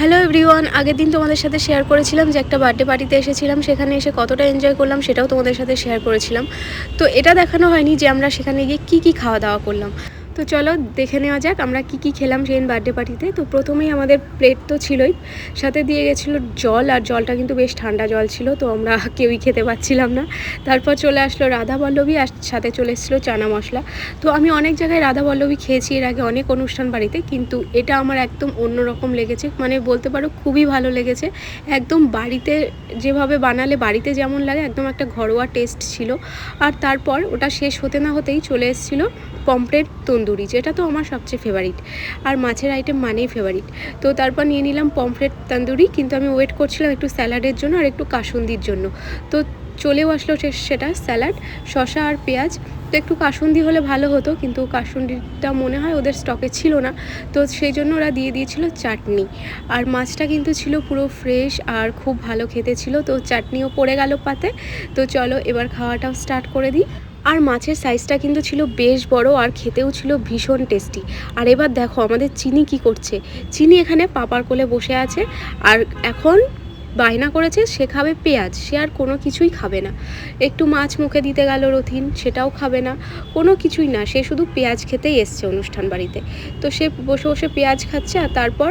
Hello everyone, আগের দিন তোমাদের সাথে শেয়ার করেছিলাম যে একটা বার্থডে পার্টিতে এসেছিলাম, সেখানে এসে কতটা এনজয় করলাম সেটাও তোমাদের সাথে শেয়ার করেছিলাম। তো এটা দেখানো হয়নি যে আমরা সেখানে গিয়ে কী খাওয়া দাওয়া করলাম। তো চলো দেখে নেওয়া যাক আমরা কী খেলাম সেই বার্থডে পার্টিতে। তো প্রথমেই আমাদের প্লেট তো ছিলই, সাথে দিয়ে গেছিলো জল, আর জলটা কিন্তু বেশ ঠান্ডা জল ছিল, তো আমরা কেউই খেতে পাচ্ছিলাম না। তারপর চলে আসলো রাধা পল্লবী, আর সাথে চলে এসেছিলো চানা মশলা। তো আমি অনেক জায়গায় রাধা পল্লবী খেয়েছি এর আগে অনেক অনুষ্ঠান বাড়িতে, কিন্তু এটা আমার একদম অন্যরকম লেগেছে, মানে বলতে পারো খুবই ভালো লেগেছে। একদম বাড়িতে যেভাবে বানালে বাড়িতে যেমন লাগে একদম একটা ঘরোয়া টেস্ট ছিল। আর তারপর ওটা শেষ হতে না হতেই চলে এসেছিলো পমফ্রেট তন্দুরি, যেটা তো আমার সবচেয়ে ফেভারিট, আর মাছের আইটেম মানেই ফেভারিট। তো তারপর নিয়ে নিলাম পমফ্রেট তন্দুরি, কিন্তু আমি ওয়েট করছিলাম একটু স্যালাডের জন্য আর একটু কাসুন্দির জন্য। তো চলেও আসলো সেটা স্যালাড, শসা আর পেঁয়াজ। তো একটু কাসুন্দি হলে ভালো হতো, কিন্তু কাসুন্দিটা মনে হয় ওদের স্টকে ছিল না, তো সেই জন্য ওরা দিয়ে দিয়েছিল চাটনি। আর মাছটা কিন্তু ছিল পুরো ফ্রেশ আর খুব ভালো খেতে ছিল, তো চাটনিও পড়ে গেল পাতে। তো চলো এবার খাওয়াটাও স্টার্ট করে দিই। আর মাছের সাইজটা কিন্তু ছিল বেশ বড়, আর খেতেও ছিল ভীষণ টেস্টি। আর এবার দেখো আমাদের চিনি কি করছে। চিনি এখানে পাপার কোলে বসে আছে, আর এখন বায়না করেছে সে খাবে পেঁয়াজ, সে আর কোনো কিছুই খাবে না। একটু মাছ মুখে দিতে গেল রথিন, সেটাও খাবে না, কোনো কিছুই না, সে শুধু পেঁয়াজ খেতেই এসছে অনুষ্ঠান বাড়িতে। তো সে বসে বসে পেঁয়াজ খাচ্ছে, আর তারপর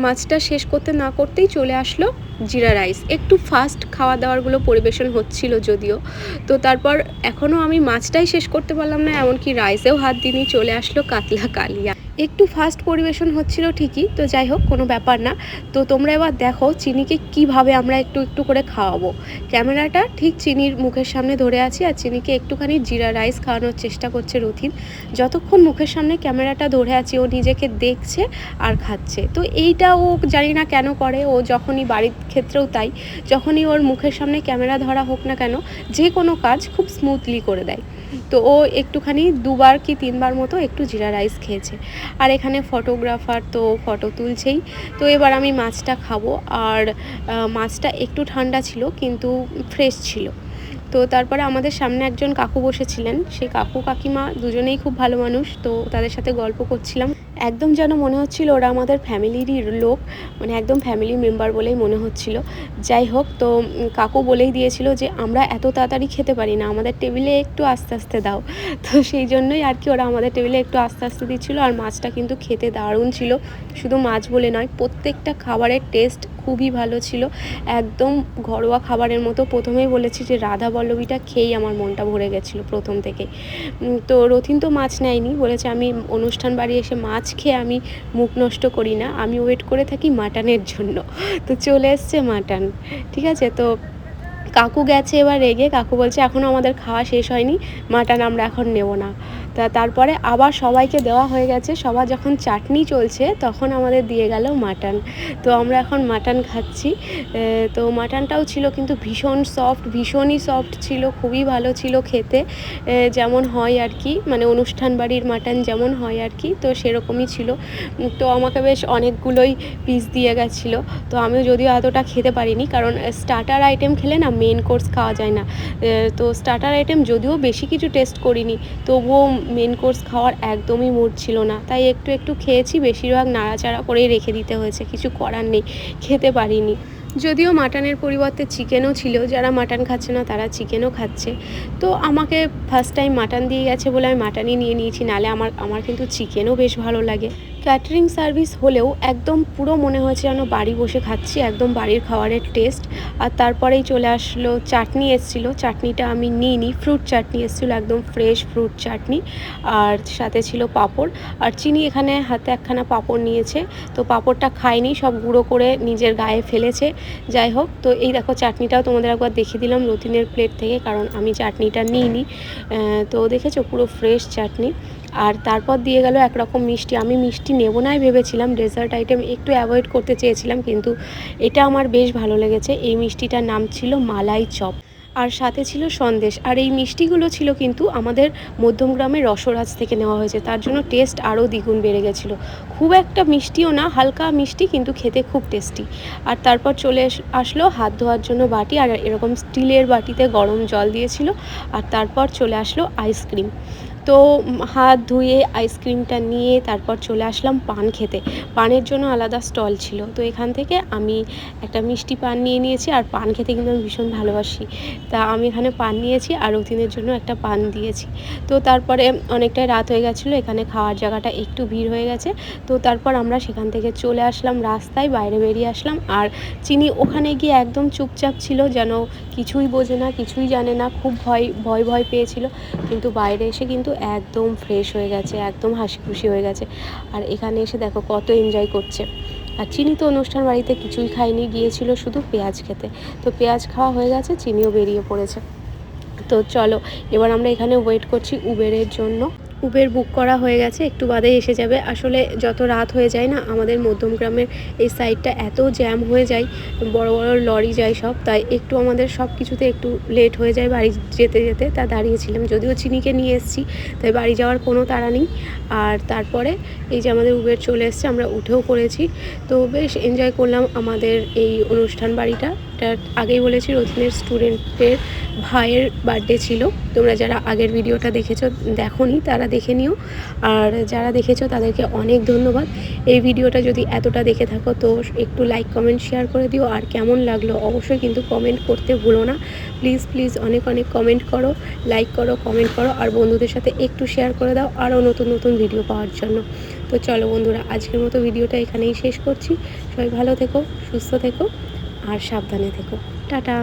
মাছটা শেষ করতে না করতেই চলে আসলো জিরা রাইস। একটু ফাস্ট খাওয়া দাওয়ারগুলো পরিবেশন হচ্ছিল যদিও। তো তারপর এখনও আমি মাছটাই শেষ করতে পারলাম না, এমনকি রাইসেও হাত দিনই চলে আসলো কাতলা কালিয়া। একটু ফাস্ট পরিবেশন হচ্ছিল ঠিকই, তো যাই হোক কোনো ব্যাপার না। তো তোমরা এবার দেখো চিনিকে কিভাবে আমরা একটু একটু করে খাওয়াবো। ক্যামেরাটা ঠিক চিনির মুখের সামনে ধরে আছি, আর চিনিকে একটুখানি জিরা রাইস খাওয়ানোর চেষ্টা করছে রথিন। যতক্ষণ মুখের সামনে ক্যামেরাটা ধরে আছি ও নিজেকে দেখছে আর খাচ্ছে। তো এইটা ও জানি না কেন করে, ও যখনই বাড়ির ক্ষেত্রেও তাই, যখনই ওর মুখের সামনে ক্যামেরা ধরা হোক না কেন যে কোনো কাজ খুব স্মুথলি করে দেয়। তো ও একটুখানি 2বার কি 3বার মতো একটু জিরা রাইস খেয়েছে। আর এখানে ফটোগ্রাফার তো ফটো তুলছেই। তো এবার আমি মাছটা খাবো, আর মাছটা একটু ঠান্ডা ছিল কিন্তু ফ্রেশ ছিল। তো তারপরে আমাদের সামনে একজন কাকু বসেছিলেন, সেই কাকু কাকিমা দুজনেই খুব ভালো মানুষ, তো তাদের সাথে গল্প করছিলাম। একদম যেন মনে হচ্ছিল ওরা আমাদের ফ্যামিলিরই লোক, মানে একদম ফ্যামিলি মেম্বার বলেই মনে হচ্ছিল। যাই হোক, তো কাকু বলেই দিয়েছিল যে আমরা এত তাড়াতাড়ি খেতে পারি না, আমাদের টেবিলে একটু আস্তে আস্তে দাও। তো সেই জন্যই আর কি ওরা আমাদের টেবিলে একটু আস্তে আস্তে দিচ্ছিলো। আর মাছটা কিন্তু খেতে দারুণ ছিল, শুধু মাছ বলে নয় প্রত্যেকটা খাবারের টেস্ট খুবই ভালো ছিল, একদম ঘরোয়া খাবারের মতো। প্রথমেই বলেছি যে রাধা পল্লবীটা খেয়েই আমার মনটা ভরে গেছিলো প্রথম থেকে। তো রথিন তো মাছ নেয়নি, বলেছে আমি অনুষ্ঠান বাড়ি এসে মাছ খেয়ে আমি মুখ নষ্ট করি না, আমি ওয়েট করে থাকি মাটনের জন্য। তো চলে এসছে মাটন, ঠিক আছে। তো কাকু গেছে এবার রেগে, কাকু বলছে এখনও আমাদের খাওয়া শেষ হয়নি, মাটন আমরা এখন নেব না। তারপরে আবার সবাইকে দেওয়া হয়ে গেছে, সবার যখন চাটনি চলছে তখন আমাদের দিয়ে গেল মাটন। তো আমরা এখন মাটন খাচ্ছি। তো মাটনটাও ছিল কিন্তু ভীষণ সফট, ভীষণই সফট ছিল, খুবই ভালো ছিল খেতে, যেমন হয় আর কি, মানে অনুষ্ঠান বাড়ির মাটন যেমন হয় আর কি, তো সেরকমই ছিল। তো আমাকে বেশ অনেকগুলোই পিস দিয়ে গেছিলো। তো আমিও যদিও এতটা খেতে পারিনি, কারণ স্টার্টার আইটেম খেলে না মেন কোর্স খাওয়া যায় না। তো স্টার্টার আইটেম যদিও বেশি কিছু টেস্ট করিনি, তবুও মেন কোর্স খাওয়ার একদমই মুড ছিল না, তাই একটু একটু খেয়েছি, বেশিরভাগ নাড়াচাড়া করেই রেখে দিতে হয়েছে, কিছু করার নেই, খেতে পারিনি। যদিও মাটনের পরিবর্তে চিকেনও ছিল, যারা মাটন খাচ্ছে না তারা চিকেনও খাচ্ছে। তো আমাকে ফার্স্ট টাইম মাটন দিয়ে গেছে বলে আমি মাটনই নিয়ে নিয়েছি, নাহলে আমার কিন্তু চিকেনও বেশ ভালো লাগে। ক্যাটারিং সার্ভিস হলেও একদম পুরো মনে হয়েছে যেন বাড়ি বসে খাচ্ছি, একদম বাড়ির খাবারের টেস্ট। আর তারপরেই চলে আসলো চাটনি এসেছিলো, চাটনিটা আমি নিইনি, ফ্রুট চাটনি এসেছিলো, একদম ফ্রেশ ফ্রুট চাটনি, আর সাথে ছিল পাঁপড়। আর চিনি এখানে হাতে একখানা পাঁপড় নিয়েছে, তো পাঁপড়টা খায়নি, সব গুঁড়ো করে নিজের গায়ে ফেলেছে। যাই হোক, তো এই দেখো চাটনিটাও তোমাদের একবার দেখিয়ে দিলাম রথিনের প্লেট থেকে, কারণ আমি চাটনিটা নিইনি। তো দেখেছো পুরো ফ্রেশ চাটনি। আর তারপর দিয়ে গেল একরকম মিষ্টি, আমি মিষ্টি নেব নাই ভেবেছিলাম, ডেজার্ট আইটেম একটু অ্যাভয়েড করতে চেয়েছিলাম, কিন্তু এটা আমার বেশ ভালো লেগেছে। এই মিষ্টিটার নাম ছিল মালাই চপ, আর সাথে ছিল সন্দেশ। আর এই মিষ্টিগুলো ছিল কিন্তু আমাদের মধ্যমগ্রামের রসরাজ থেকে নেওয়া হয়েছে, তার জন্য টেস্ট আরও দ্বিগুণ বেড়ে গেছিলো। খুব একটা মিষ্টিও না, হালকা মিষ্টি, কিন্তু খেতে খুব টেস্টি। আর তারপর চলে আসলো হাত ধোয়ার জন্য বাটি, আর এরকম স্টিলের বাটিতে গরম জল দিয়েছিল। আর তারপর চলে আসলো আইসক্রিম। তো হাত ধুয়ে আইসক্রিমটা নিয়ে তারপর চলে আসলাম পান খেতে। পানের জন্য আলাদা স্টল ছিল, তো এখান থেকে আমি একটা মিষ্টি পান নিয়ে নিয়েছি। আর পান খেতে কিন্তু আমি ভীষণ ভালোবাসি, তা আমি এখানে পান নিয়েছি আর রথিনের জন্য একটা পান দিয়েছি। তো তারপরে অনেকটাই রাত হয়ে গেছিলো, এখানে খাওয়ার জায়গাটা একটু ভিড় হয়ে গেছে। তো তারপর আমরা সেখান থেকে চলে আসলাম রাস্তায়, বাইরে বেরিয়ে আসলাম। আর চিনি ওখানে গিয়ে একদম চুপচাপ ছিল, যেন কিছুই বোঝে না, কিছুই জানে না, খুব ভয় ভয় পেয়েছিল। কিন্তু বাইরে এসে কিন্তু একদম ফ্রেশ হয়ে গেছে, একদম হাসি খুশি হয়ে গেছে। আর এখানে এসে দেখো কত এনজয় করছে। আর চিনি তো অনুষ্ঠান বাড়িতে কিছুই খায়নি, গিয়েছিল শুধু পেঁয়াজ খেতে। তো পেঁয়াজ খাওয়া হয়ে গেছে, চিনিও বেরিয়ে পড়েছে। তো চলো এবার আমরা এখানে ওয়েট করছি উবেরের জন্য। উবের বুক করা হয়ে গেছে, একটু বাদেই এসে যাবে। আসলে যত রাত হয়ে যায় না, আমাদের মধ্যমগ্রামের এই সাইডটা এত জ্যাম হয়ে যায়, বড় বড় লরি যায় সব, তাই একটু আমাদের সব কিছুতে একটু লেট হয়ে যায় বাড়ি যেতে যেতে। তা দাঁড়িয়েছিলাম, যদিও চিনিকে নিয়ে এসেছি, তাই বাড়ি যাওয়ার কোনো তাড়া নেই। আর তারপরে এই যে আমাদের উবের চলে এসছে, আমরা উঠেও পড়েছি। তো বেশ এনজয় করলাম আমাদের এই অনুষ্ঠান বাড়িটা। এটা আগেই বলেছি রথিনের স্টুডেন্টের ভাইয়ের বার্থডে ছিল। তোমরা যারা আগের ভিডিওটা দেখেছো, দেখোনি তারা দেখে নিও। আর যারা দেখেছো তাদেরকে অনেক ধন্যবাদ। এই ভিডিওটা যদি এতটা দেখে থাকো তো একটু লাইক কমেন্ট শেয়ার করে দিও। আর কেমন লাগলো অবশ্যই কিন্তু কমেন্ট করতে ভুলো না। প্লিজ প্লিজ অনেক অনেক কমেন্ট করো, লাইক করো, কমেন্ট করো। আর বন্ধুদের সাথে একটু শেয়ার করে দাও আরও নতুন নতুন ভিডিও পাওয়ার জন্য। তো চলো বন্ধুরা, আজকের মতো ভিডিওটা এখানেই শেষ করছি। সবাই ভালো থেকো, সুস্থ থেকো আর সাবধানে থেকো। টাটা।